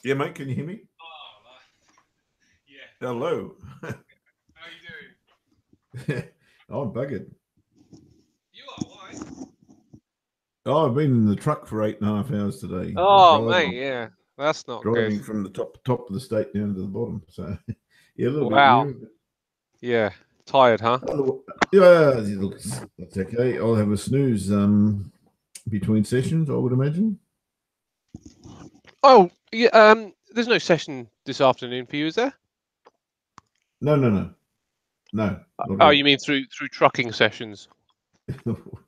Yeah, mate, can you hear me? Oh, yeah. Hello. How you doing? I'm buggered. You are why? Oh, I've been in the truck for 8.5 hours today, Oh, mate, driving yeah. That's not good. driving from the top of the state down to the bottom. So, yeah, a little bit Wow. weird. Yeah. Tired, huh? Yeah, look, that's okay. I'll have a snooze between sessions, I would imagine. Oh, yeah. There's no session this afternoon for you, is there? No, no, no, no, not at Oh, you all. mean through trucking sessions?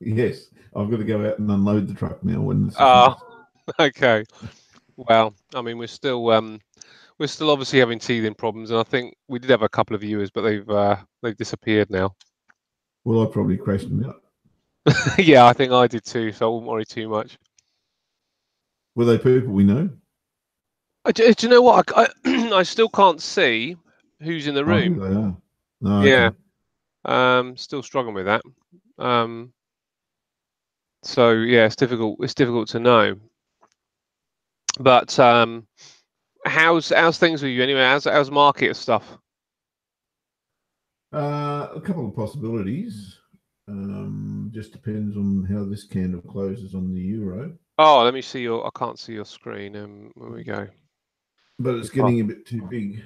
Yes, I've got to go out and unload the truck now when this is Oh, finished. okay. Well, I mean, we're still obviously having teething problems, and I think we did have a couple of viewers, but they've disappeared now. Well, I probably crashed them out. Yeah, I think I did too, so I wouldn't worry too much. Were they people we know? Do you know what? I still can't see who's in the Oh, who room. they are? No, Yeah. okay. Still struggling with that. Um, so yeah, it's difficult. It's difficult to know. But how's things with you anyway? How's market stuff? A couple of possibilities. Just depends on how this candle closes on the euro, Oh, let me see your. I can't see your screen. Where we go. but it's You've pa- getting a bit too big.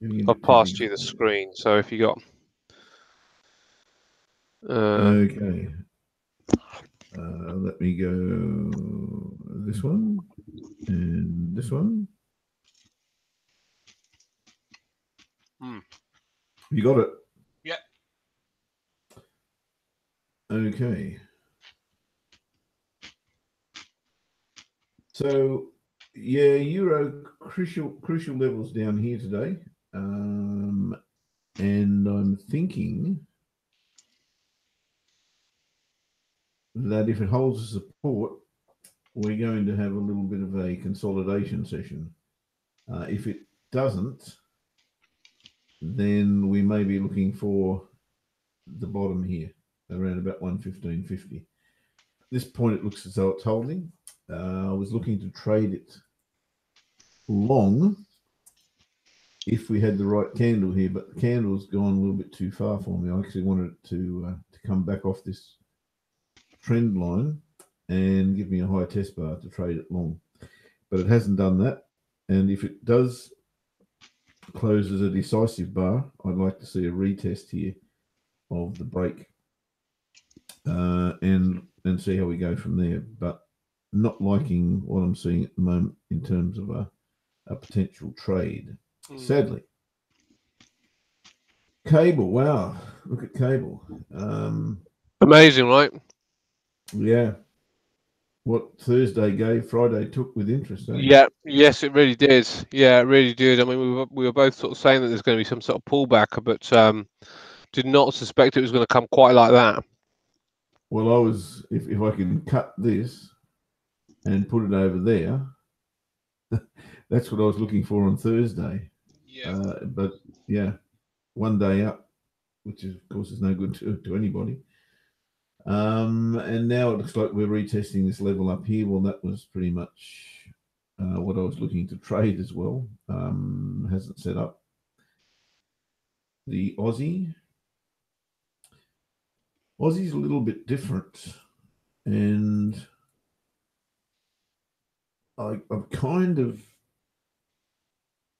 Getting a I've bit too big passed you the for me. screen. So if you got. Uh, Okay, let me go this one and this one. hmm. You got it. Yeah. Okay, so yeah, euro crucial levels down here today, and I'm thinking that if it holds the support, we're going to have a little bit of a consolidation session. If it doesn't, then we may be looking for the bottom here around about 115.50. At this point, it looks as though it's holding. I was looking to trade it long if we had the right candle here, but the candle's gone a little bit too far for me. I actually wanted it to come back off this trend line and give me a high test bar to trade it long, but it hasn't done that. And if it does close as a decisive bar, I'd like to see a retest here of the break, and see how we go from there. But not liking what I'm seeing at the moment in terms of a potential trade. Hmm. Sadly, cable. Wow, look at cable. Amazing, right? Yeah, what Thursday gave, Friday took with interest, eh? Yeah. Yes, it really did. Yeah, it really did. I mean, we were both sort of saying that there's going to be some sort of pullback, but did not suspect it was going to come quite like that. Well, I was if I can cut this and put it over there, that's what I was looking for on Thursday. Yeah. But yeah, one day up, which is, of course is no good to anybody. And now it looks like we're retesting this level up here. Well, that was pretty much what I was looking to trade as well. Hasn't set up. The Aussie's a little bit different, and I'm kind of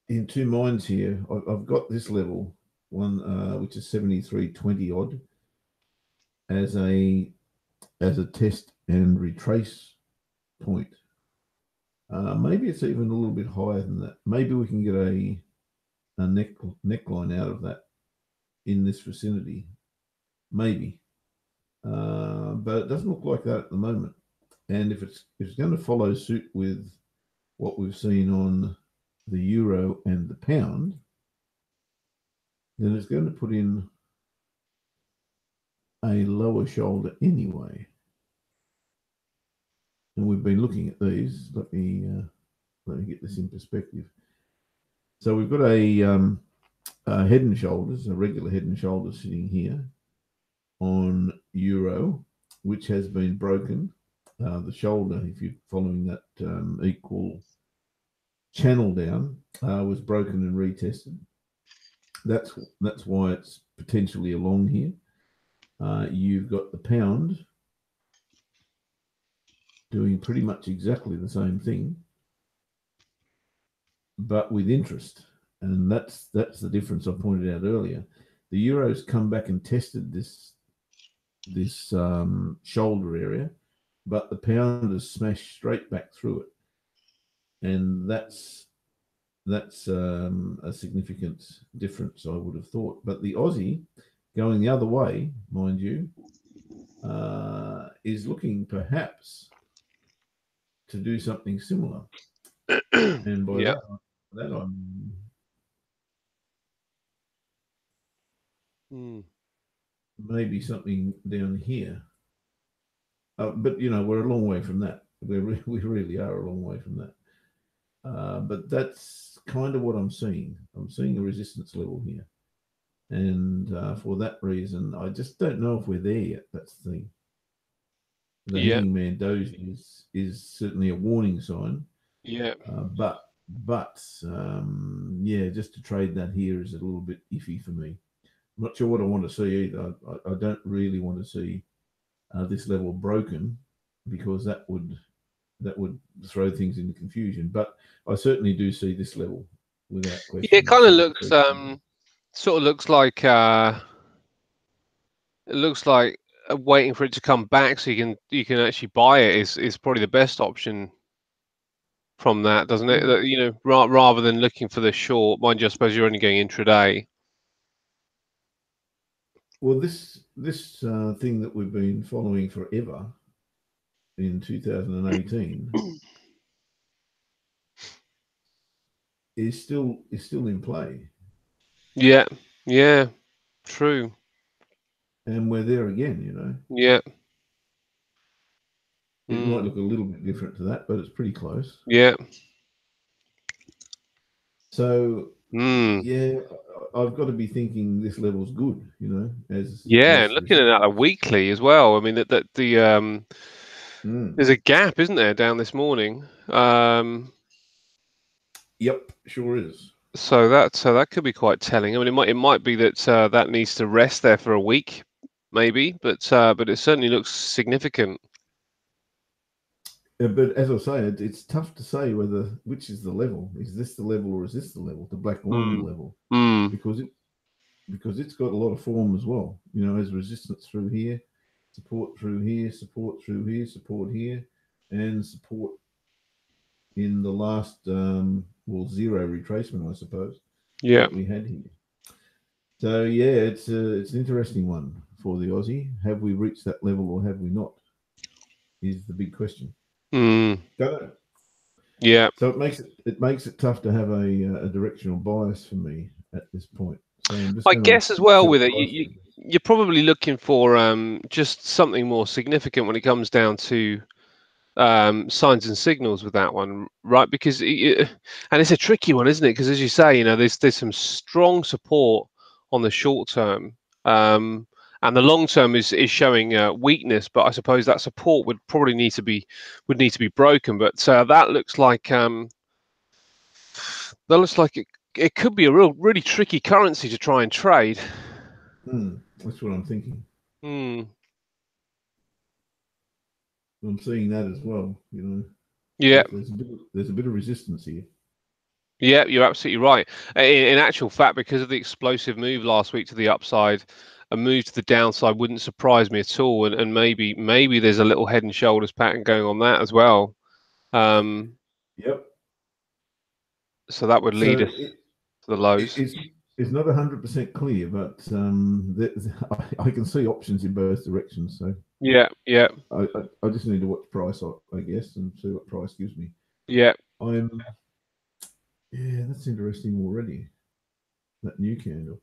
in two minds here. I've got this level one, which is 73.20 odd, as a test and retrace point. Maybe it's even a little bit higher than that. Maybe we can get a neckline out of that in this vicinity. Maybe, but it doesn't look like that at the moment. And if it's going to follow suit with what we've seen on the euro and the pound, then it's going to put in a lower shoulder anyway. And we've been looking at these. Let me get this in perspective. So we've got a head and shoulders, a regular head and shoulders sitting here on euro, which has been broken. The shoulder, if you're following that equal channel down was broken and retested. That's why it's potentially along here. You've got the pound doing pretty much exactly the same thing, but with interest, and that's the difference I pointed out earlier. The euro's come back and tested this shoulder area, but the pound has smashed straight back through it, and that's a significant difference, I would have thought. But the Aussie, going the other way, mind you, is looking perhaps to do something similar. And by Yeah. that I'm maybe something down here. But you know, we're a long way from that. We really are a long way from that. But that's kind of what I'm seeing. I'm seeing a resistance level here. And for that reason, I just don't know if we're there yet. That's the thing. The Yeah. hanging man doji is certainly a warning sign. Yeah. But yeah, just to trade that here is a little bit iffy for me. I'm not sure what I want to see either. I don't really want to see this level broken, because that would throw things into confusion. But I certainly do see this level without question. Yeah, it kind of looks sort of looks like it looks like waiting for it to come back so you can actually buy it is probably the best option from that, doesn't it? That, you know, rather than looking for the short. Mind you, I suppose you're only going intraday. Well, this thing that we've been following forever in 2018 is still in play. Yeah, yeah, true. And we're there again, you know. Yeah. It might look a little bit different to that, but it's pretty close. Yeah. So yeah, I've got to be thinking this level's good, you know. As and looking at that a weekly as well. I mean that the there's a gap, isn't there, down this morning? Yep, sure is. So that could be quite telling. I mean, it might be that that needs to rest there for a week, maybe, but it certainly looks significant. But as I say, it's tough to say which is the level. Is this the level or is this the level, the black line level? Because it's got a lot of form as well. You know, as resistance through here, support through here, support through here, support here, and support in the last zero retracement, I suppose. Yeah, that we had here. So yeah, it's an interesting one for the Aussie. Have we reached that level or have we not? Is the big question. Don't know. Yeah. So it makes it tough to have a directional bias for me at this point. So I'm just I guess as well with it, you're probably looking for just something more significant when it comes down to signs and signals with that one, right? Because and it's a tricky one, isn't it? Because as you say, you know, there's some strong support on the short term, and the long term is showing weakness. But I suppose that support would probably need to be broken. But that looks like it could be a really tricky currency to try and trade. That's what I'm thinking. Hmm. I'm seeing that as well. You know. Yeah. There's a bit of resistance here. Yeah, you're absolutely right. In actual fact, because of the explosive move last week to the upside, a move to the downside wouldn't surprise me at all. And maybe there's a little head and shoulders pattern going on that as well. Yep. So that would lead us to the lows. It's not 100% clear, but I can see options in both directions. So yeah. I just need to watch price, I guess, and see what price gives me. Yeah. Yeah, that's interesting already. That new candle.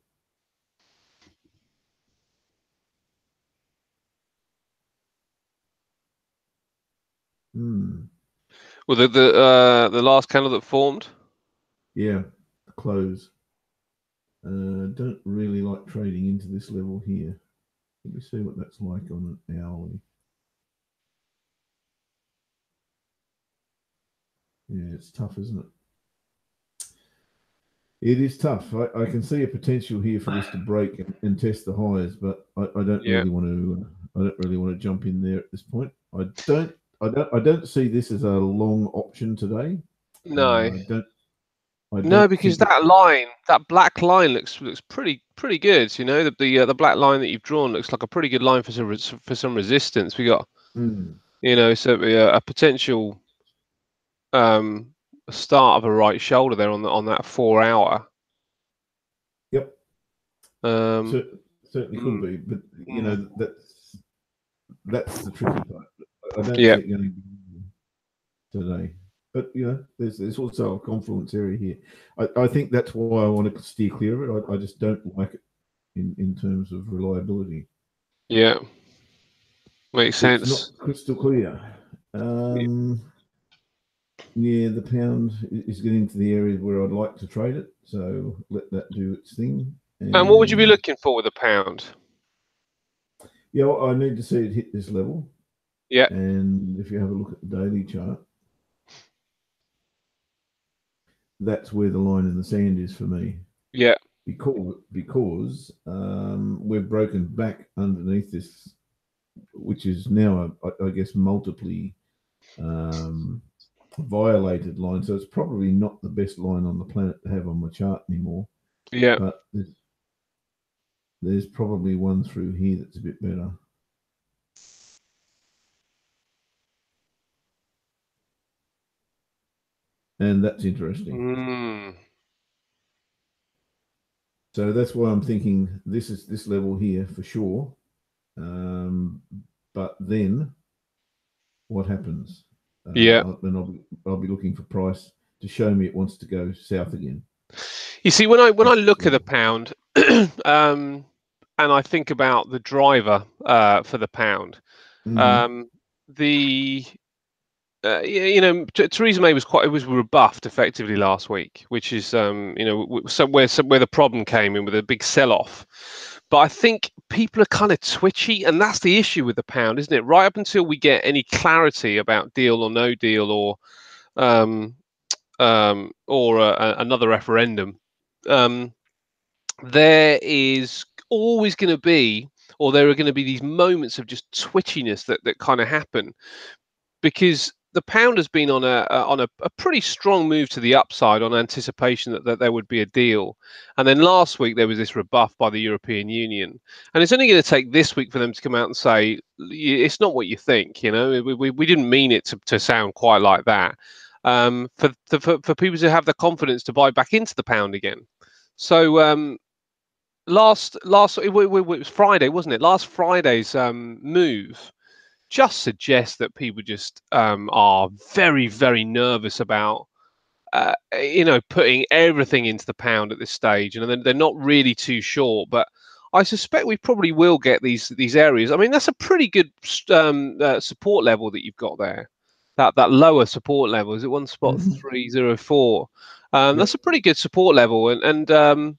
Well, the last candle that formed. Yeah, close. Don't really like trading into this level here. Let me see what that's like on an hourly. Yeah, it's tough, isn't it? It is tough. I can see a potential here for this to break and test the highs, but I don't Yeah. really want to. I don't really want to jump in there at this point. I don't see this as a long option today. No. I don't. I No, don't because think it. that line, that black line looks pretty good. You know, the black line that you've drawn looks like a pretty good line for some resistance. We got, Mm, you know, so a potential start of a right shoulder there on that 4 hour. yep. Um, Certainly could mm, be, but mm, that's the tricky part. I don't yeah, see it going today. But there's also a confluence area here. I think that's why I want to steer clear of it. I just don't like it in terms of reliability. yeah, makes It's not sense. crystal clear. Yeah, the pound is getting to the area where I'd like to trade it. So let that do its thing. And what would you be And looking for with a pound? yeah, I need to see it hit this level. Yeah, And if you have a look at the daily chart, that's where the line in the sand is for me. yeah, Because we've broken back underneath this, which is now, I guess, multiply violated line. So it's probably not the best line on the planet to have on my chart anymore. yeah. But there's probably one through here that's a bit better. And that's interesting. Mm, So that's why I'm thinking this is this level here for sure. But then what happens? yeah. Then I'll be looking for price to show me it wants to go south again. You see, when I That's look at the pound, and I think about the driver for the pound, the you know, Theresa May was rebuffed effectively last week, which is you know, where the problem came in with a big sell-off. But I think people are kind of twitchy, and that's the issue with the pound, isn't it? Right up until we get any clarity about deal or no deal, um, or another referendum, there is always going to be, or there are going to be these moments of just twitchiness that kind of happen, because the pound has been on a pretty strong move to the upside on anticipation that there would be a deal, and then last week there was this rebuff by the European Union, and it's only going to take this week for them to come out and say it's not what you think. You know, we didn't mean it to sound quite like that. For people to have the confidence to buy back into the pound again. So last it was Friday, wasn't it? Last Friday's move just suggests that people just are very nervous about you know, putting everything into the pound at this stage, and then they're not really too sure. But I suspect we probably will get these areas. I mean, that's a pretty good support level that you've got there. That lower support level is at one spot 304. Yep. That's a pretty good support level, and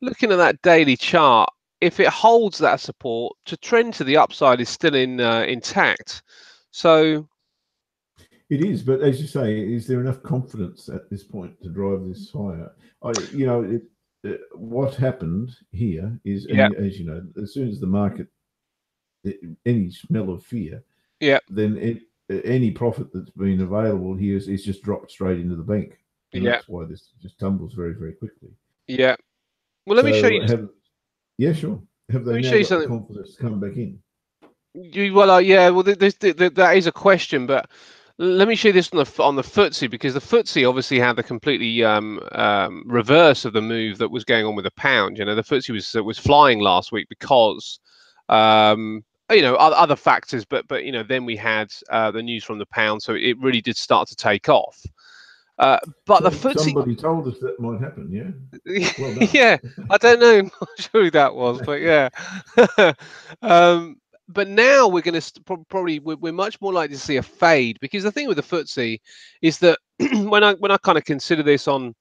looking at that daily chart, if it holds that support, to trend to the upside is still intact. So It is, but as you say, is there enough confidence at this point to drive this higher? What happened here is, yeah, and as you know, as soon as the market, any smell of fear, yeah, then any profit that's been available here is just dropped straight into the bank, and yeah, that's why this just tumbles very quickly. yeah. Well, let me show So you. yeah, sure. Have Let they me now show you got the something. confidence to come back in? Yeah. Well, that is a question, but let me show you this on the FTSE, because the FTSE obviously had the completely reverse of the move that was going on with the pound. You know, the FTSE was flying last week because you know, other factors, but you know, then we had the news from the pound, so it really did start to take off. But the So FTSE, somebody told us that might happen. Yeah, well done. yeah, I don't know, I'm not sure who that was, but yeah. um, but now we're going to probably we're much more likely to see a fade, because the thing with the FTSE is that when I kind of consider this on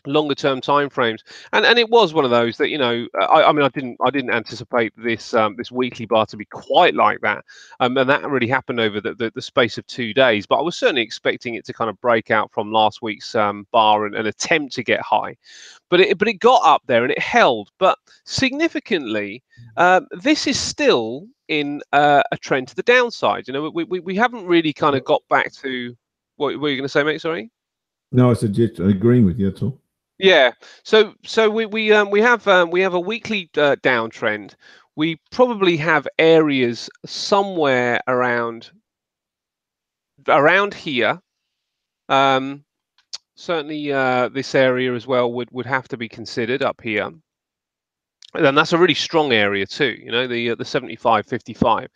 longer term time frames, and it was one of those that, you know, I mean, I didn't anticipate this this weekly bar to be quite like that, and that really happened over the space of 2 days. But I was certainly expecting it to kind of break out from last week's bar and attempt to get high, but it got up there and it held. But significantly, this is still in a trend to the downside. You know, we haven't really kind of got back to what were you going to say, mate? Sorry. No, I said just agreeing with you. That's all. Yeah. So we have a weekly downtrend. We probably have areas somewhere around here. Um, Certainly, this area as well would have to be considered up here. And that's a really strong area too. You know, the 75.55.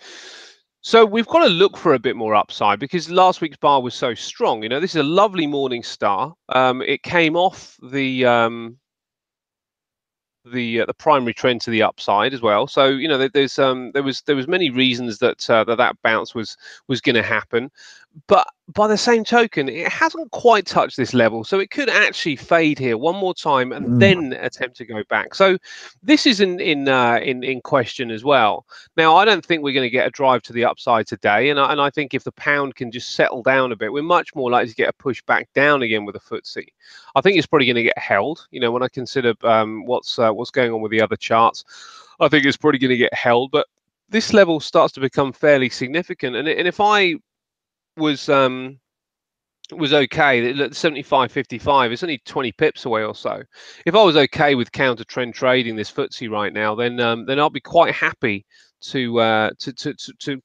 So we've got to look for a bit more upside because last week's bar was so strong. You know, this is a lovely morning star. It came off the primary trend to the upside as well. So, you know, there was many reasons that that bounce was going to happen, but by the same token, it hasn't quite touched this level, so it could actually fade here one more time and then attempt to go back. So this is in question as well. Now, I don't think we're going to get a drive to the upside today, and I think if the pound can just settle down a bit, we're much more likely to get a push back down again with the FTSE. I think it's probably going to get held. You know, when I consider what's going on with the other charts, I think it's probably going to get held. But this level starts to become fairly significant, and if I was okay, the 75.55, it's only 20 pips away or so. If I was okay with counter trend trading this FTSE right now, then I'll be quite happy to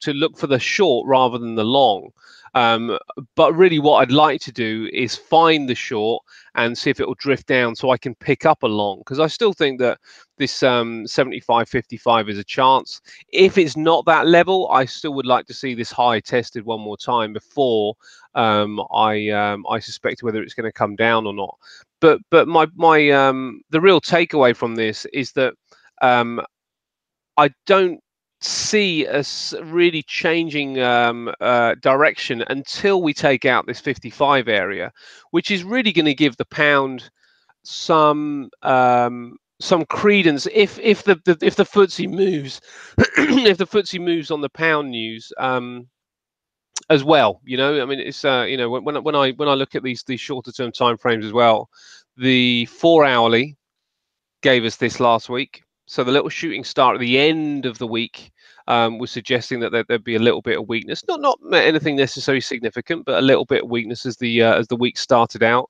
look for the short rather than the long. But really, what I'd like to do is find the short and see if it will drift down so I can pick up a long, because I still think that this 75.55 is a chance. If it's not that level, I still would like to see this high tested one more time before I suspect whether it's going to come down or not. But my the real takeaway from this is that I don't see us really changing direction until we take out this 55 area, which is really going to give the pound some credence if the FTSE moves if the FTSE moves on the pound news as well. You know, I mean, it's you know, when I look at these shorter term time frames as well, the 4 hourly gave us this last week. So the little shooting start at the end of the week was suggesting that there'd be a little bit of weakness, not anything necessarily significant, but a little bit of weakness as the week started out.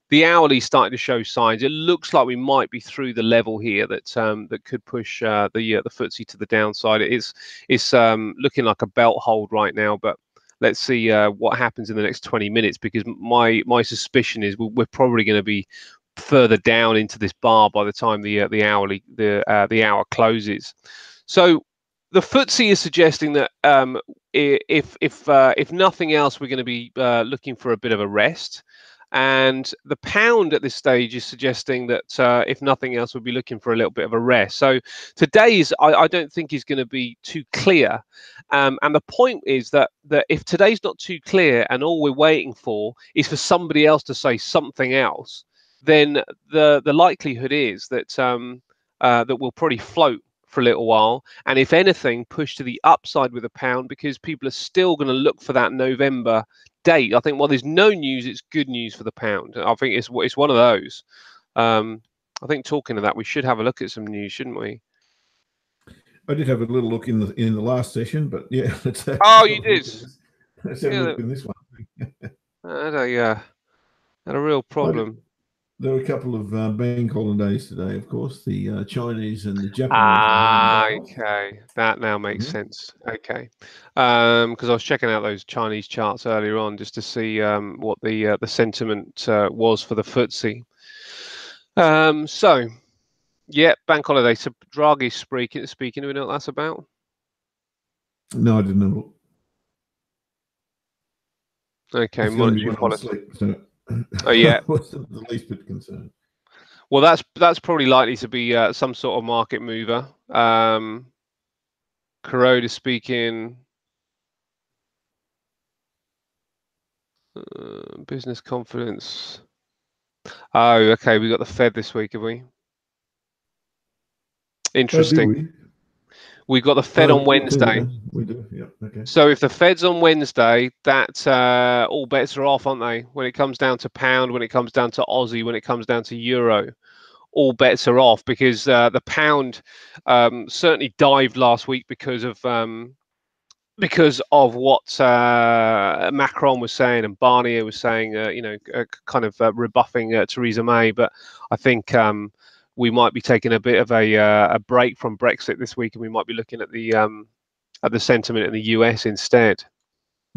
The hourly starting to show signs. It looks like we might be through the level here that that could push the FTSE to the downside. It's looking like a belt hold right now, but let's see what happens in the next 20 minutes, because my suspicion is we're probably going to be further down into this bar by the time the hour closes. So the FTSE is suggesting that if nothing else, we're going to be looking for a bit of a rest. And the pound at this stage is suggesting that if nothing else, we'll be looking for a little bit of a rest. So today's, I don't think is going to be too clear. And the point is that if today's not too clear and all we're waiting for is for somebody else to say something else, then the likelihood is that that we'll probably float for a little while, and if anything, push to the upside with the pound, because people are still going to look for that November date. I think while there's no news, it's good news for the pound. I think it's one of those. I think talking of that, we should have a look at some news, shouldn't we? I did have a little look in the last session, but yeah, let's have you did. Let's have a look in this one. Had a real problem. There were a couple of bank holidays today, of course, the Chinese and the Japanese. Okay, that now makes sense. Okay, because I was checking out those Chinese charts earlier on just to see what the sentiment was for the FTSE. So, yeah, bank holiday. So Draghi speaking. Do we know what that's about? No, I didn't know. Okay, monetary policy. So Oh yeah, I wasn't the least bit concerned. Well, that's probably likely to be some sort of market mover. Kuroda speaking. Business confidence. Oh, okay. We got the Fed this week, have we? Oh, Interesting. do we? We got the Fed on Wednesday. We do. Yeah. Okay. So if the Fed's on Wednesday, that all bets are off, aren't they? When it comes down to pound, when it comes down to Aussie, when it comes down to euro, all bets are off because the pound certainly dived last week because of what Macron was saying and Barnier was saying, kind of rebuffing Theresa May. But I think we might be taking a bit of a break from Brexit this week, and we might be looking at the sentiment in the US instead.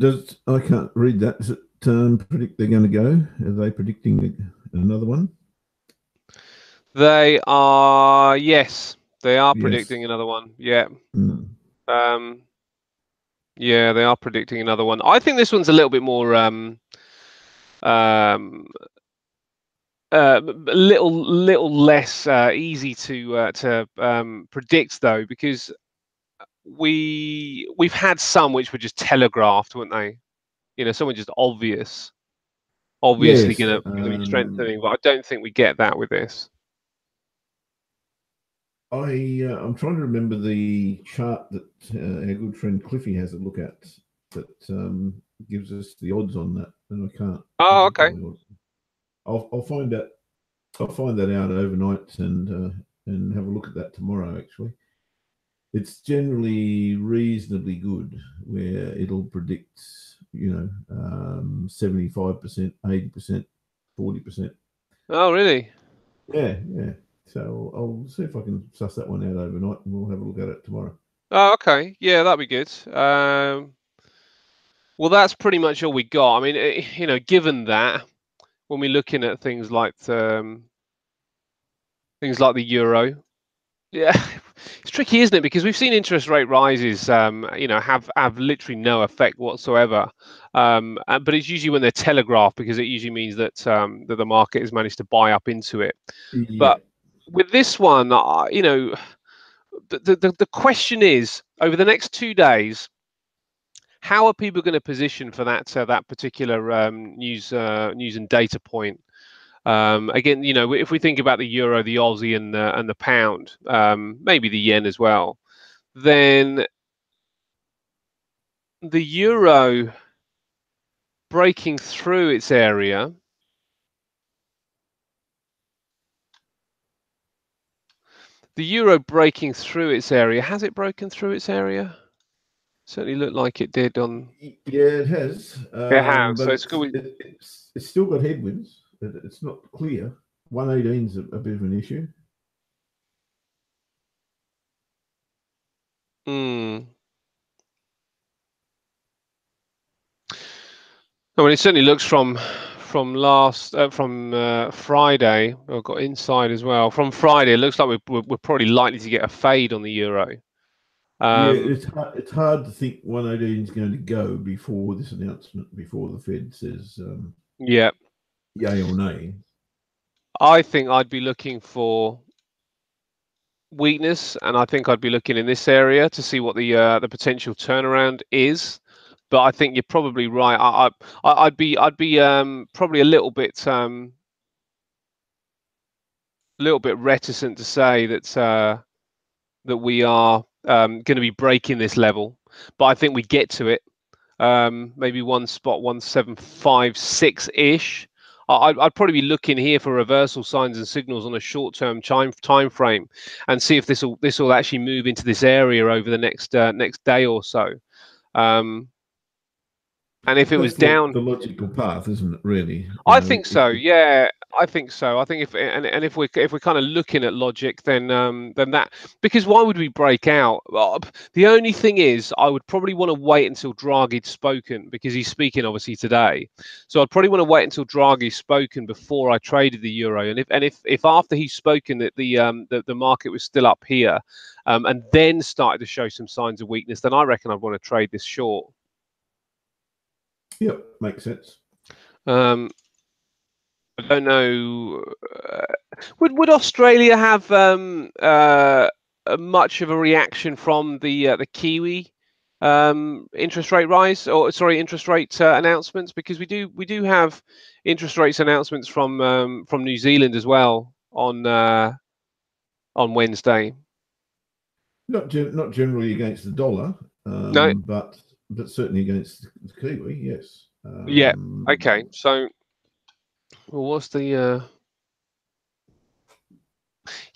I can't read that. Does it predict they're going to go? Are they predicting another one? They are, yes, they are Yes. predicting another one. Yeah. Mm. Yeah, they are predicting another one. I think this one's a little bit more a little less easy to predict though, because we've had some which were just telegraphed, weren't they? You know, someone just obviously Yes. going to be strengthening, but I don't think we get that with this. I'm trying to remember the chart that our good friend Cliffy has a look at that gives us the odds on that, and I can't. Oh, okay. I'll find that. I'll find that out overnight and have a look at that tomorrow. Actually, it's generally reasonably good, where it'll predict 75%, 80%, 40%. Oh, really? Yeah. So I'll see if I can suss that one out overnight, and we'll have a look at it tomorrow. Oh, okay. Yeah, that'd be good. Well, that's pretty much all we got. I mean, given that, when we're looking at things like the euro, yeah, it's tricky, isn't it? Because we've seen interest rate rises, have literally no effect whatsoever. But it's usually when they're telegraphed, because it usually means that that the market has managed to buy up into it. Yeah. But with this one, the question is, over the next 2 days, how are people going to position for that particular news and data point? Again, if we think about the euro, the Aussie, and the pound, maybe the yen as well, then the euro breaking through its area. The euro breaking through its area. Has it broken through its area? Certainly looked like it did on. Yeah, it has. It has. But So it's still got headwinds. It's not clear. 118 is a bit of an issue. I mean, it certainly looks from Friday. I've got inside as well. From Friday, it looks like we're probably likely to get a fade on the euro. Yeah, it's hard to think 118 is going to go before this announcement, before the Fed says yeah, yay or nay. I think I'd be looking for weakness, and I think I'd be looking in this area to see what the potential turnaround is. But I think you're probably right. I'd be probably a little bit reticent to say that we are going to be breaking this level, but I think we get to it. Maybe 1.1756 ish. I'd probably be looking here for reversal signs and signals on a short-term time frame, and see if this will actually move into this area over the next day or so. And if it was down, the logical path, isn't it? Really, I think so. Yeah, I think so. I think if we're kind of looking at logic, then that, because why would we break out? Well, the only thing is, I would probably want to wait until Draghi's spoken, because he's speaking obviously today. So I'd probably want to wait until Draghi's spoken before I traded the euro. And if after he's spoken that the market was still up here, and then started to show some signs of weakness, then I reckon I'd want to trade this short. Yep, makes sense. I don't know. Would Australia have much of a reaction from the Kiwi interest rate rise, or sorry, interest rate announcements, because we do have interest rates announcements from New Zealand as well on Wednesday. Not generally against the dollar, No, but certainly against the Kiwi, yes. yeah, okay. So, well, what's the?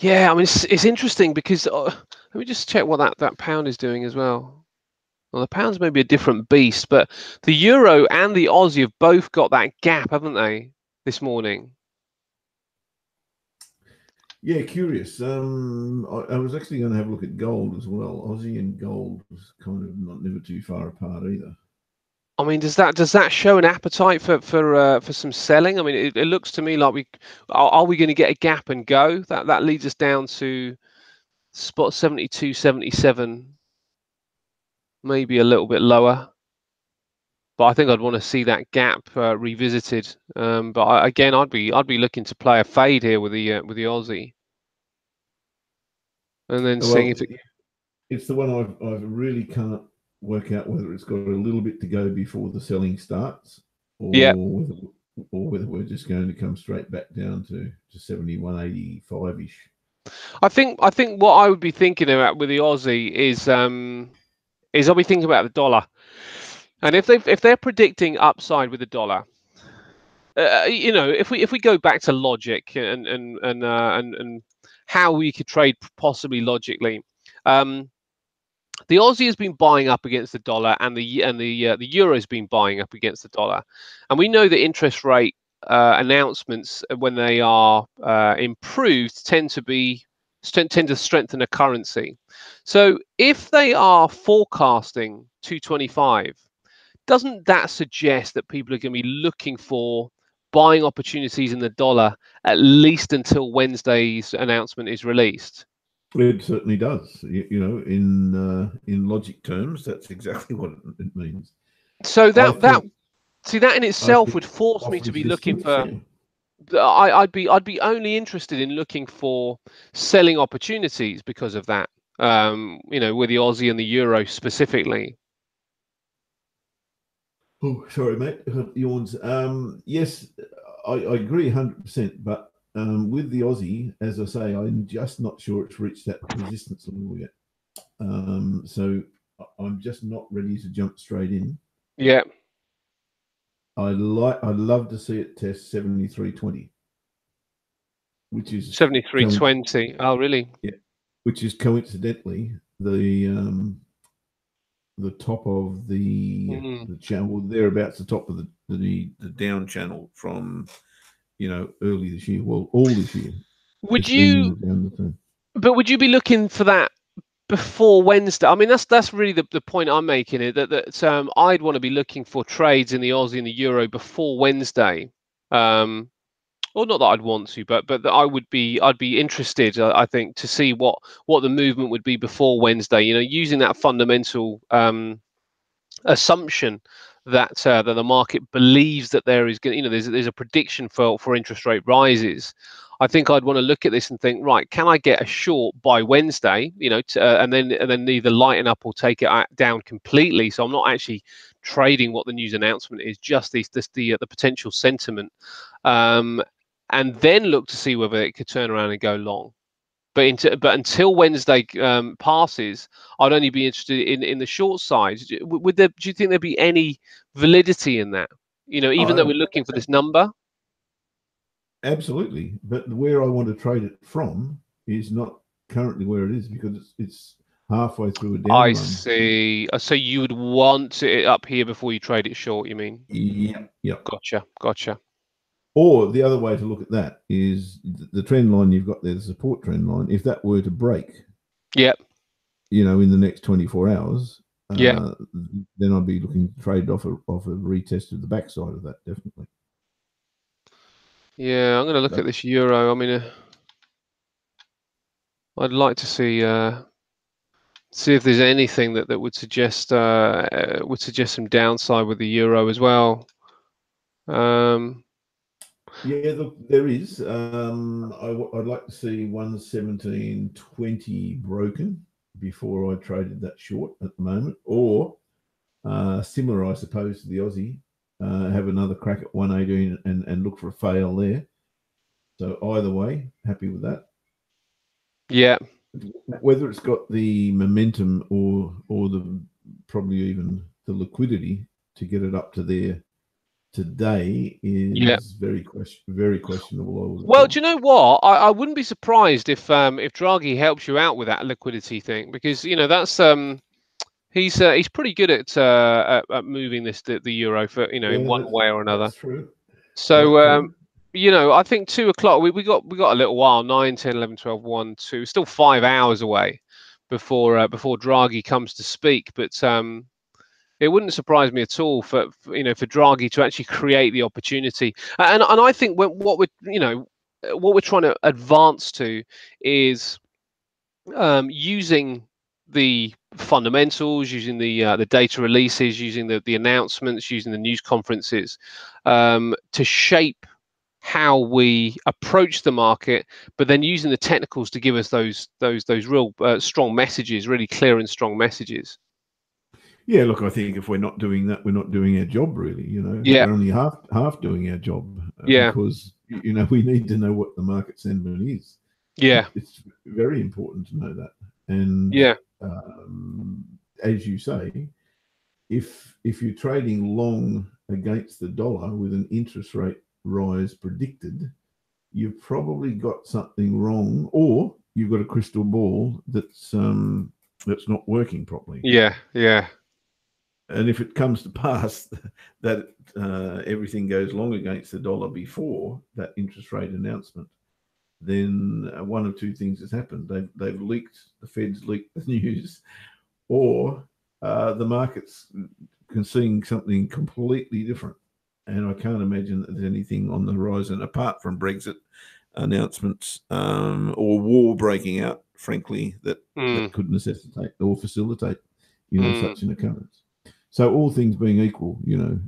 Yeah, I mean it's interesting because let me just check what that pound is doing as well. Well, the pound's maybe a different beast, but the euro and the Aussie have both got that gap, haven't they, this morning? Yeah, curious. I was actually going to have a look at gold as well. Aussie and gold was kind of never too far apart either. I mean, does that show an appetite for some selling? I mean, it looks to me like are we going to get a gap and go? That leads us down to spot 72.77, maybe a little bit lower. But I think I'd want to see that gap revisited. But again, I'd be looking to play a fade here with the Aussie, and then seeing Well, if it. it's the one I've really can't work out whether it's got a little bit to go before the selling starts, Yeah, or whether we're just going to come straight back down to 71.85 ish. I think what I would be thinking about with the Aussie is I'll be thinking about the dollar, and if they're predicting upside with the dollar. If we go back to logic and how we could trade possibly logically, the Aussie has been buying up against the dollar, and the euro has been buying up against the dollar, and we know that interest rate announcements, when they are improved, tend to strengthen a currency. So if they are forecasting 225, doesn't that suggest that people are going to be looking for buying opportunities in the dollar at least until Wednesday's announcement is released? It certainly does. In logic terms, that's exactly what it means. So I that think see, that in I itself think would force me off to be looking resistance, for. yeah. I'd be only interested in looking for selling opportunities because of that. With the Aussie and the euro specifically. Oh, sorry, mate. Yawns. Yes, I agree 100%. But with the Aussie, as I say, I'm just not sure it's reached that resistance level yet. So I'm just not ready to jump straight in. Yeah. I'd love to see it test 73.20, which is 73.20. Oh, really? yeah, which is coincidentally the top of the channel, thereabouts the top of the down channel from early this year. Well, all this year. Would It's been in you? the down turn. But would you be looking for that before Wednesday? I mean, that's really the point I'm making. It that I'd want to be looking for trades in the Aussie and the euro before Wednesday. Or not that I'd want to, but that I'd be interested, I think, to see what the movement would be before Wednesday. Using that fundamental assumption that that the market believes that there is going, there's a prediction for interest rate rises. I think I'd want to look at this and think, right, can I get a short by Wednesday? And then either lighten up or take it down completely. So I'm not actually trading what the news announcement is, just the potential sentiment, and then look to see whether it could turn around and go long. But until Wednesday passes, I'd only be interested in the short side. Do you think there'd be any validity in that? Even though we're looking for this number. Absolutely, but where I want to trade it from is not currently where it is, because it's halfway through a down I run. see. So you would want it up here before you trade it short, you mean? Yeah, yeah. Gotcha. Or the other way to look at that is the trend line you've got there, the support trend line. If that were to break, Yep. in the next 24 hours, Yeah. then I'd be looking to trade off a retest of the backside of that, definitely. Yeah, I'm going to look at this euro. I mean, I'd like to see if there's anything that would suggest some downside with the euro as well. Yeah, look, there is. I'd like to see 117.20 broken before I traded that short at the moment, or similar, I suppose, to the Aussie, have another crack at 118 and look for a fail there. So either way, happy with that. Yeah. Whether it's got the momentum or the probably even the liquidity to get it up to there today is very questionable. Well, do you know what? I wouldn't be surprised if Draghi helps you out with that liquidity thing, because that's he's pretty good at moving the euro for in one way or another. That's true. So I think 2 o'clock we got a little while, 9, 10, 11, 12, 1, 2, still 5 hours away before Draghi comes to speak, but it wouldn't surprise me at all for Draghi to actually create the opportunity. And I think what we're trying to advance to is using the fundamentals, using the data releases, using the announcements, using the news conferences to shape how we approach the market, but then using the technicals to give us those real strong messages, really clear and strong messages. Yeah, look, I think if we're not doing that, we're not doing our job, really. Yeah. We're only half doing our job. Yeah. Because we need to know what the market sentiment is. Yeah. It's very important to know that. And yeah, as you say, if you're trading long against the dollar with an interest rate rise predicted, you've probably got something wrong, or you've got a crystal ball that's not working properly. Yeah. And if it comes to pass that everything goes long against the dollar before that interest rate announcement, then one of two things has happened. They've leaked, the Fed's leaked the news, or the market's seeing something completely different. And I can't imagine that there's anything on the horizon apart from Brexit announcements or war breaking out, frankly, that could necessitate or facilitate, such an occurrence. So all things being equal, you're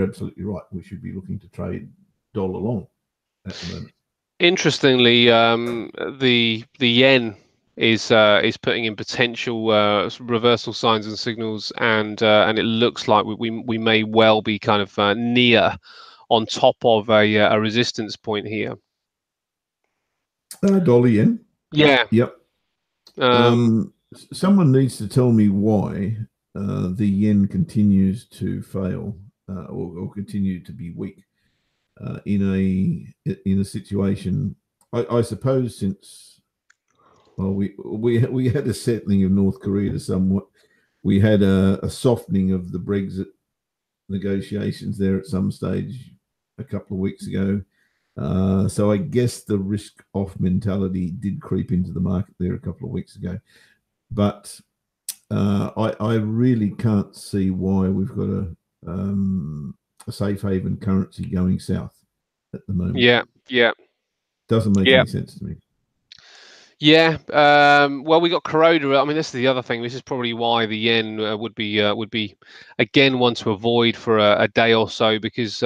absolutely right. We should be looking to trade dollar long at the moment. Interestingly, the yen is putting in potential reversal signs and signals, and it looks like we may well be kind of near on top of a resistance point here. Dollar yen. Yeah. Yep. Someone needs to tell me why the yen continues to fail or continue to be weak in a situation. I suppose since we had a settling of North Korea to somewhat, we had a softening of the Brexit negotiations there at some stage a couple of weeks ago. So I guess the risk off mentality did creep into the market there a couple of weeks ago. But I really can't see why we've got a safe haven currency going south at the moment. Yeah. Doesn't make any sense to me. Yeah. Well, we got Kuroda. I mean, this is the other thing. This is probably why the yen would be again one to avoid for a day or so, because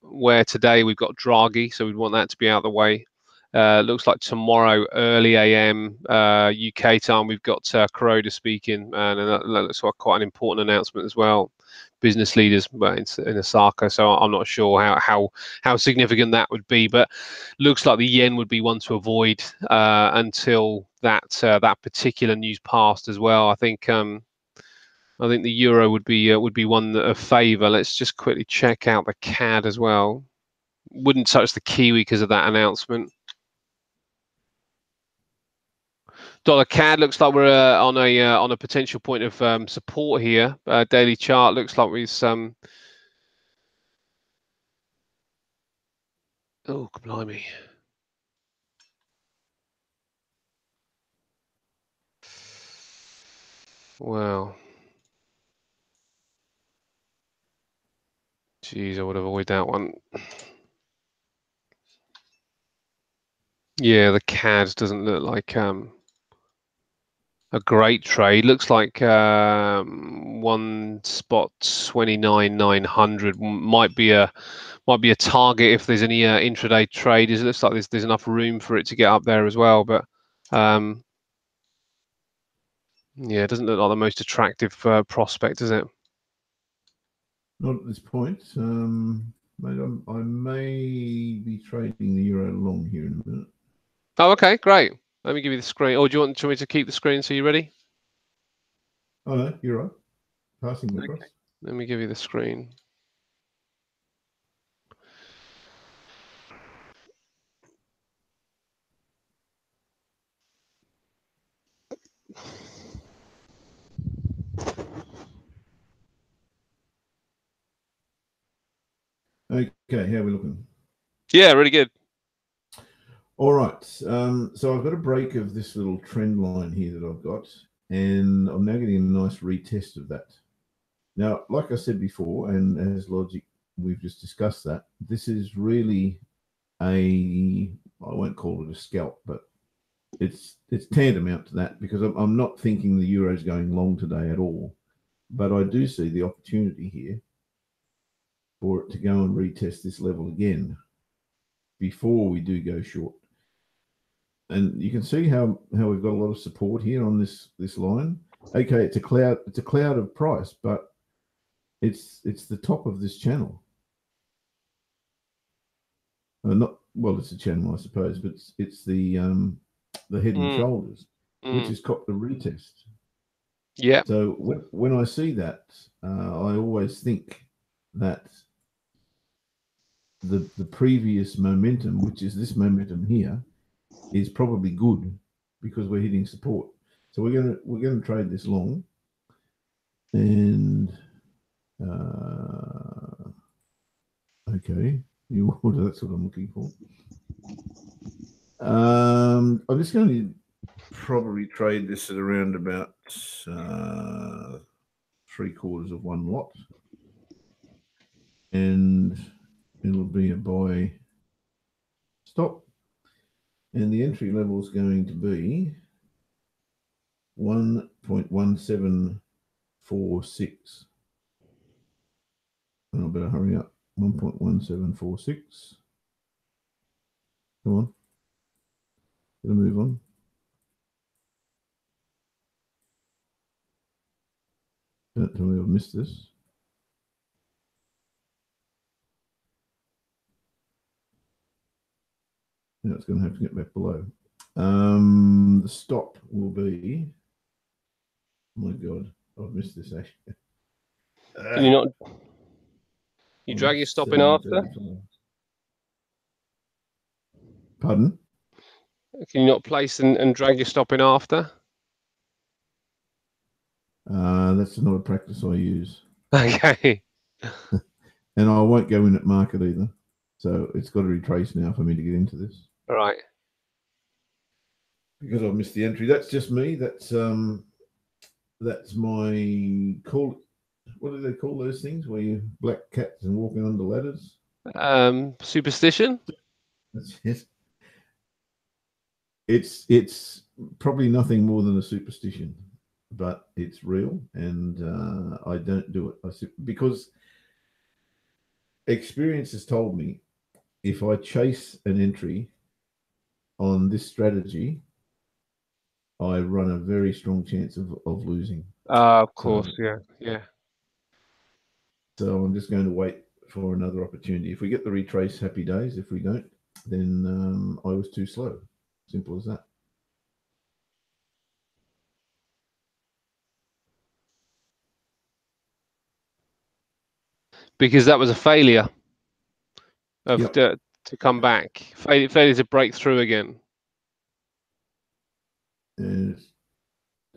where today we've got Draghi, so we'd want that to be out of the way. Looks like tomorrow early AM UK time we've got Kuroda speaking, and that looks like quite an important announcement as well. Business leaders in Osaka, so I'm not sure how significant that would be, but looks like the yen would be one to avoid until that particular news passed as well. I think the euro would be one of favour. Let's just quickly check out the CAD as well. Wouldn't touch the Kiwi because of that announcement. Dollar CAD looks like we're on a potential point of support here. Daily chart looks like we've some. Oh, blimey. Wow. Jeez, I would avoid that one. Yeah, the CAD doesn't look like a great trade. Looks like 1.29,900 might be a target if there's any intraday trade. It looks like there's enough room for it to get up there as well, but Yeah, it doesn't look like the most attractive prospect, does it? Not at this point. Mate, I may be trading the euro long here in a minute. Oh, okay, great. Let me give you the screen. Or do you want me to keep the screen so you're ready? Oh no, you're right. Passing across. Okay. Let me give you the screen. Okay, how are we looking? Yeah, really good. All right. So I've got a break of this little trend line here that I've got, and I'm now getting a nice retest of that. Now, like I said before, and as logic, we've just discussed that this is really I won't call it a scalp, but it's tantamount to that, because I'm not thinking the euro's going long today at all, but I do see the opportunity here for it to go and retest this level again before we do go short. And you can see how we've got a lot of support here on this line. Okay, it's a cloud of price, but it's the top of this channel. Not well, it's a channel, I suppose, but it's the head and shoulders, which has copped the retest. Yeah. So when I see that, I always think that the previous momentum, which is this momentum here, is probably good because we're hitting support. So we're gonna trade this long, and okay, you order. That's what I'm looking for. I'm just going to probably trade this at around about 3/4 of one lot, and it'll be a buy stop, and the entry level is going to be 1.1746. And I better hurry up. 1.1746. Come on. Gonna move on. Don't tell me I've missed this. Now it's going to have to get back below. The stop will be. Oh my God, I've missed this actually. Can you not? You drag your stop in after? Pardon? Can you not place and drag your stop in after? That's not a practice I use. Okay. And I won't go in at market either. So it's got to retrace now for me to get into this. All right. Because I've missed the entry. That's just me. That's my call. What do they call those things where you black cats and walking under ladders? Superstition? That's it. It's probably nothing more than a superstition, but it's real, and I don't do it because experience has told me if I chase an entry on this strategy, I run a very strong chance of losing. Of course, yeah. So I'm just going to wait for another opportunity. If we get the retrace, happy days. If we don't, then I was too slow. Simple as that. Because that was a failure of Yep. to come back. Failure to break through again. And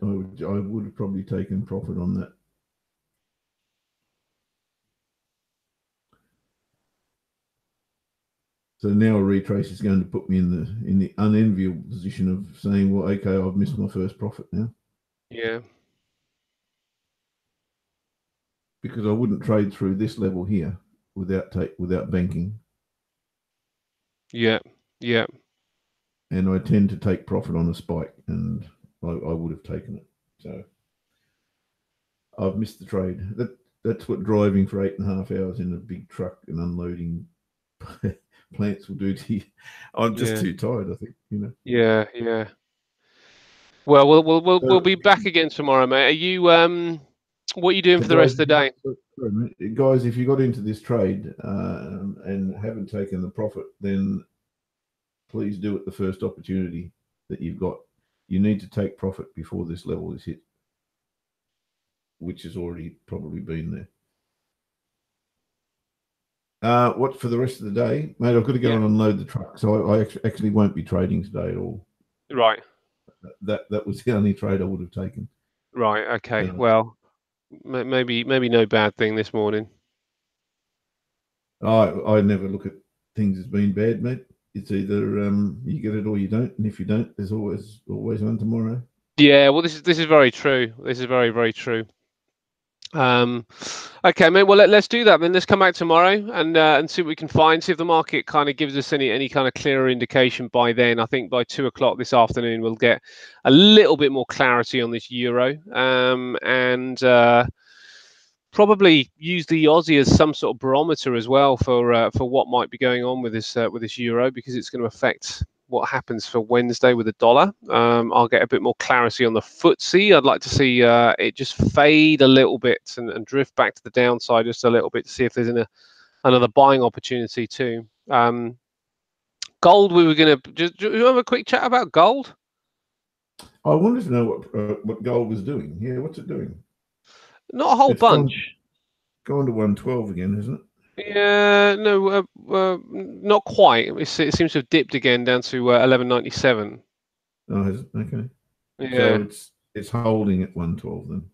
I would have probably taken profit on that. So now a retrace is going to put me in the unenviable position of saying, well, okay, I've missed my first profit now. Yeah. Because I wouldn't trade through this level here without banking. Yeah. And I tend to take profit on a spike, and I would have taken it. So I've missed the trade. That's what driving for 8.5 hours in a big truck and unloading plants will do to you. I'm just too tired, I think. Yeah. Well, we'll be back again tomorrow, mate. Are you what are you doing for the rest of the day? Guys, if you got into this trade and haven't taken the profit, then please do it the first opportunity that you've got. You need to take profit before this level is hit, which has already probably been there. What for the rest of the day, mate? I've got to go and unload the truck, so I actually won't be trading today at all. Right. That was the only trade I would have taken. Right. Okay. Well, maybe no bad thing this morning. I never look at things as being bad, mate. It's either you get it or you don't, and if you don't, there's always one tomorrow. Yeah. Well, this is very true. This is very true. Okay, mate. Well, let's do that then. Let's come back tomorrow and see what we can find. See if the market kind of gives us any kind of clearer indication by then. I think by 2 o'clock this afternoon we'll get a little bit more clarity on this euro, and probably use the Aussie as some sort of barometer as well for what might be going on with this euro, because it's going to affect what happens for Wednesday with the dollar. I'll get a bit more clarity on the FTSE. I'd like to see it just fade a little bit and drift back to the downside just a little bit to see if there's another buying opportunity too. Gold, we were going to do you have a quick chat about gold? I wanted to know what gold was doing. Yeah, what's it doing? Not a whole bunch. Going to 112 again, isn't it? Yeah, no, not quite. It seems to have dipped again down to 11.97. Oh, is it? Okay. Yeah. So it's holding at 112 then.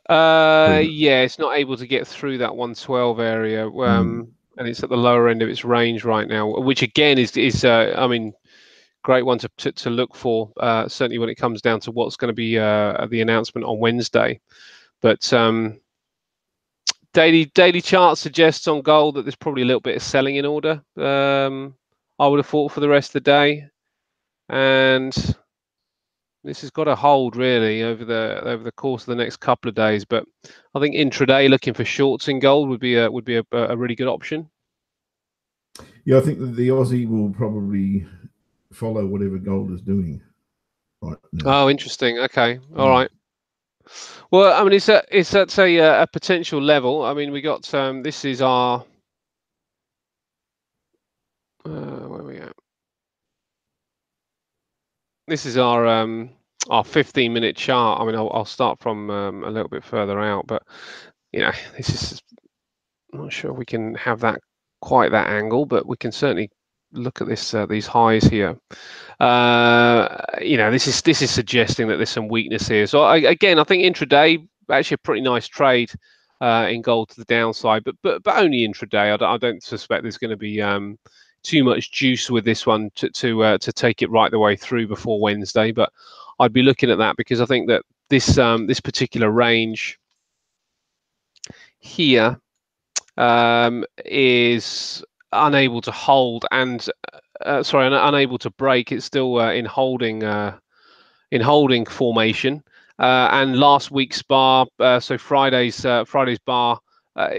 Yeah, it's not able to get through that 112 area, and it's at the lower end of its range right now, which again is I mean, great one to look for. Certainly when it comes down to what's going to be the announcement on Wednesday, but. Daily chart suggests on gold that there's probably a little bit of selling in order. I would have thought for the rest of the day, and this has got to hold really over the course of the next couple of days. But I think intraday looking for shorts in gold would be a really good option. Yeah, I think that the Aussie will probably follow whatever gold is doing right now. Oh, interesting. Okay, all right. Well, I mean, it's at a potential level. I mean, we got this is our where are we at? This is our 15-minute chart. I mean, I'll start from a little bit further out, but you know, this is I'm not sure we can have that quite that angle, but we can certainly look at this these highs here. You know, this is suggesting that there's some weakness here. So again, I think intraday actually a pretty nice trade in gold to the downside, but only intraday. I don't suspect there's going to be too much juice with this one to take it right the way through before Wednesday. But I'd be looking at that because I think that this this particular range here is unable to hold and unable to break. It's still in holding formation. And last week's bar, so Friday's bar,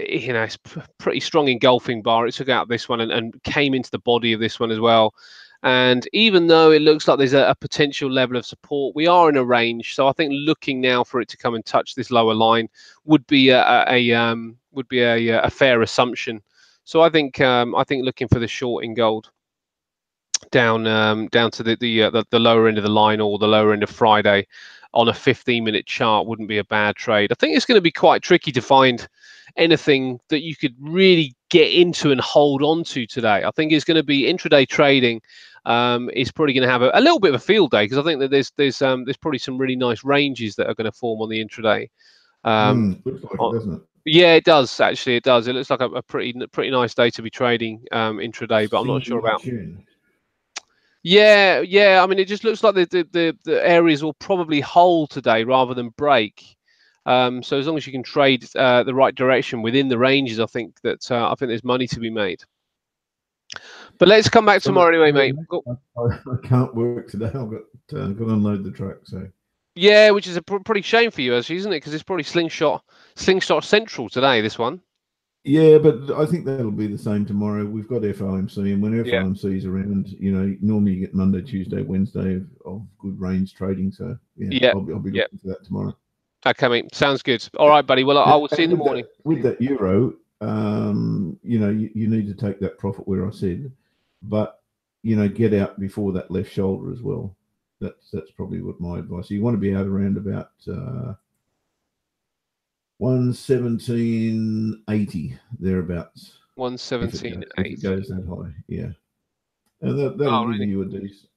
you know, it's pretty strong engulfing bar. It took out this one and came into the body of this one as well. And even though it looks like there's a potential level of support, we are in a range. So I think looking now for it to come and touch this lower line would be a fair assumption. So I think looking for the short in gold down to the lower end of the line or the lower end of Friday on a 15-minute chart wouldn't be a bad trade. I think it's going to be quite tricky to find anything that you could really get into and hold on to today. I think it's going to be intraday trading is probably going to have a little bit of a field day, because I think that there's probably some really nice ranges that are going to form on the intraday. Looks like it, doesn't it? Yeah, it does actually. It does. It looks like a pretty nice day to be trading intraday, but I'm not sure about. Yeah. I mean, it just looks like the areas will probably hold today rather than break. So as long as you can trade the right direction within the ranges, I think there's money to be made. But let's come back tomorrow anyway, mate. I can't work today. I've got to unload the truck. So yeah, which is a pretty shame for you, actually, isn't it? Because it's probably slingshot central today. This one. Yeah, but I think that'll be the same tomorrow. We've got FOMC, and when Yeah. FOMC is around, normally you get Monday, Tuesday, Wednesday of good range trading. So yeah, Yeah. I'll be Yeah. looking for that tomorrow. Okay, mate. Sounds good. All right, buddy. Well, I will see you in the with morning. that euro, you need to take that profit where I said, but get out before that left shoulder as well. That's probably what my advice. You want to be out around about 117.80 thereabouts. If it 117.80. goes that high, yeah, and that'll Oh, give really? you a decent.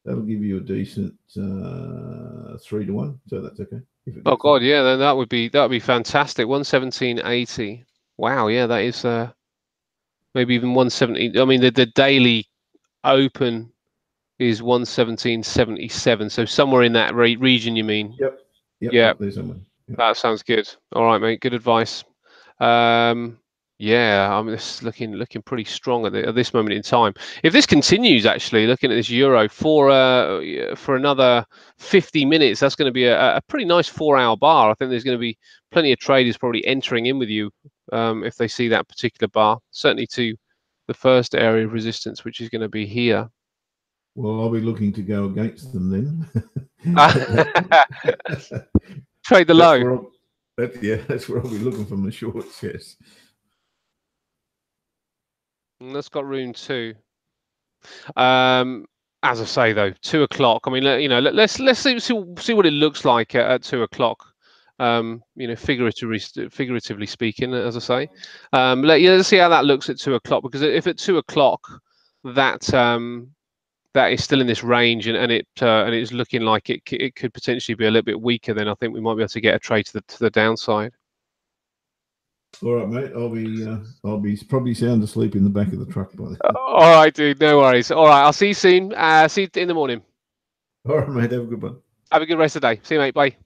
That'll give you a decent 3-1. So that's okay if it Oh gets there. God, yeah. Then that would be fantastic. 117.80. Wow. Yeah, that is maybe even 170. I mean, the daily open is 117.77. So somewhere in that region, you mean? Yep. Yeah, Up there somewhere. Yep. that sounds good. All right, mate. Good advice. Um, yeah, I mean, this is looking pretty strong at this moment in time. If this continues, actually, looking at this euro for another 50 minutes, that's going to be a pretty nice 4-hour bar. I think there's going to be plenty of traders probably entering in with you if they see that particular bar. Certainly to the first area of resistance, which is going to be here. Well, I'll be looking to go against them then. Trade the That's low. where that's where I'll be looking for my shorts. Yes. And that's got room too. As I say though, 2 o'clock. I mean, let's see what it looks like at 2 o'clock. Figuratively speaking, as I say. Let's see how that looks at 2 o'clock, because if at 2 o'clock that is still in this range and it is looking like it could potentially be a little bit weaker, then I think we might be able to get a trade to the downside. All right, mate. I'll be probably sound asleep in the back of the truck by then. All right, dude. No worries. All right, I'll see you soon. See you in the morning. All right, mate. Have a good one. Have a good rest of the day. See you, mate. Bye.